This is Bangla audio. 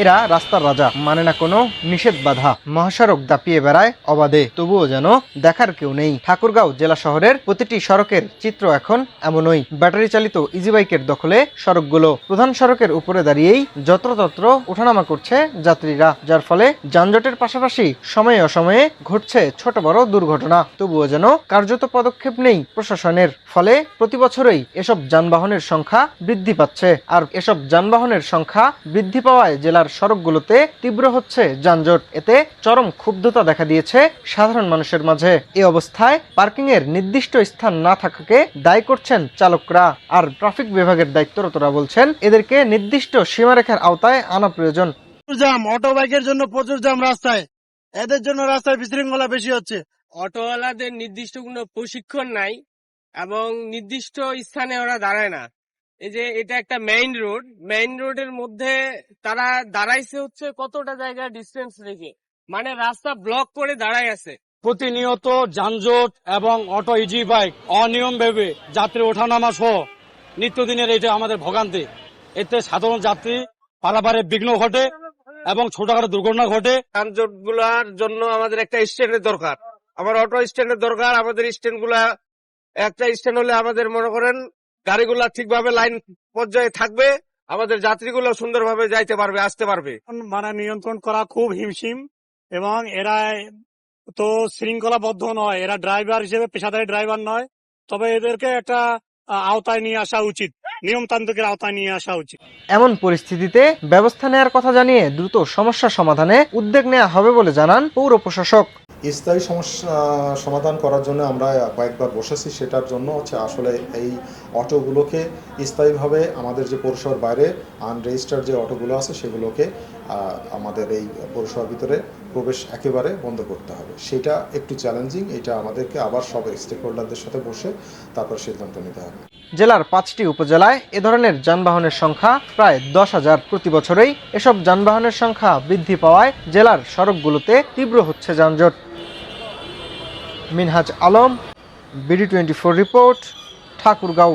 এরা রাস্তার রাজা, মানে না কোনো নিষেধ বাধা, মহাসড়ক দাপিয়ে বেড়ায় অবাধে, তবুও যেন দেখার কেউ নেই। ঠাকুরগাঁও জেলা শহরের প্রতিটি সড়কের চিত্র এখন এমনই। ব্যাটারি চালিত ইজি বাইকের দখলে সড়কগুলো। প্রধান সড়কের উপরে দাঁড়িয়েই যত্রতত্র ওঠানামা করছে যাত্রীরা, যার ফলে যানজটের পাশাপাশি সময়ে অসময়ে ঘটছে ছোট বড় দুর্ঘটনা। তবুও যেন কার্যত পদক্ষেপ নেই প্রশাসনের। ফলে প্রতি বছরই এসব যানবাহনের সংখ্যা বৃদ্ধি পাচ্ছে। আর এসব যানবাহনের সংখ্যা বৃদ্ধি পাওয়ায় জেলার সড়কগুলোতে তীব্র হচ্ছে যানজট। এতে চরম ক্ষুব্ধতা দেখা দিয়েছে সাধারণ মানুষের মাঝে। এই অবস্থায় পার্কিং এর নির্দিষ্ট স্থান না থাকাকে দায়ী করছেন চালকরা। আর ট্রাফিক বিভাগের দায়িত্বরতরা বলছেন এদেরকে নির্দিষ্ট সীমারেখার আওতায় আনা প্রয়োজন। জাম, অটো বাইকের জন্য প্রচুর জাম রাস্তায়, এদের জন্য রাস্তায় বিশৃঙ্খলা বেশি হচ্ছে। অটোওয়ালাদের নির্দিষ্ট কোনো প্রশিক্ষণ নাই এবং নির্দিষ্ট স্থানে ওরা দাঁড়ায় না। এই যে এটা একটা মেইন রোডের মধ্যে তারা দাঁড়াইছে হচ্ছে কতটা জায়গা ডিস্টেন্স রেখে, মানে রাস্তা ব্লক করে দাঁড়ায় আছে। প্রতিনিয়ত যানজট এবং অটো ইজি বাইক অনিয়ম ভেবে যাত্রী ওঠানামা সহ নিত্যদিনের এটা আমাদের ভোগান্তি। এতে সাধারণ যাত্রী পারাপারে বিঘ্ন ঘটে এবং ছোটখাটো দুর্ঘটনা ঘটে। যানজট গুলার জন্য আমাদের একটা স্ট্যান্ডের দরকার, আমার অটো স্ট্যান্ডের দরকার। আমাদের স্ট্যান্ড গুলা একটা স্ট্যান্ড হলে আমাদের মনে করেন গাড়িগুলা ঠিকভাবে লাইন পর্যায়ে থাকবে, আমাদের যাত্রীগুলো সুন্দরভাবে যাইতে পারবে, আসতে পারবে। মানে নিয়ন্ত্রণ করা খুব হিমশিম এবং এরা তো শৃঙ্খলাবদ্ধ নয়, এরা ড্রাইভার হিসেবে পেশাদারী ড্রাইভার নয়। তবে এদেরকে একটা আওতায় নিয়ে আসা উচিত, নিয়মতান্ত্রিকের আওতায় নিয়ে আসা উচিত। এমন পরিস্থিতিতে ব্যবস্থা নেওয়ার কথা জানিয়ে দ্রুত সমস্যা সমাধানে উদ্যোগ নেওয়া হবে বলে জানান পৌর প্রশাসক। স্থায়ী সমস্যা সমাধান করার জন্য আমরা কয়েকবার বসেছি। সেটার জন্য আসলে এই অটোগুলোকে স্থায়ীভাবে আমাদের যে পৌরসভার বাইরে আনরেজিস্টার্ড যে অটোগুলো আছে সেগুলোকে আমাদের এই পৌরসভার ভিতরে প্রবেশ একেবারে বন্ধ করতে হবে। সেটা একটু চ্যালেঞ্জিং, এটা আমাদেরকে আবার সব স্টেক হোল্ডারদের সাথে বসে তারপর সিদ্ধান্ত নিতে হবে। জেলার 5টি উপজেলায় এ ধরনের যানবাহনের সংখ্যা প্রায় 10,000। প্রতি বছরই এসব যানবাহনের সংখ্যা বৃদ্ধি পাওয়ায় জেলার সড়কগুলোতে তীব্র হচ্ছে যানজট। Minhaj Alam, BD24 report, Thakurgaon.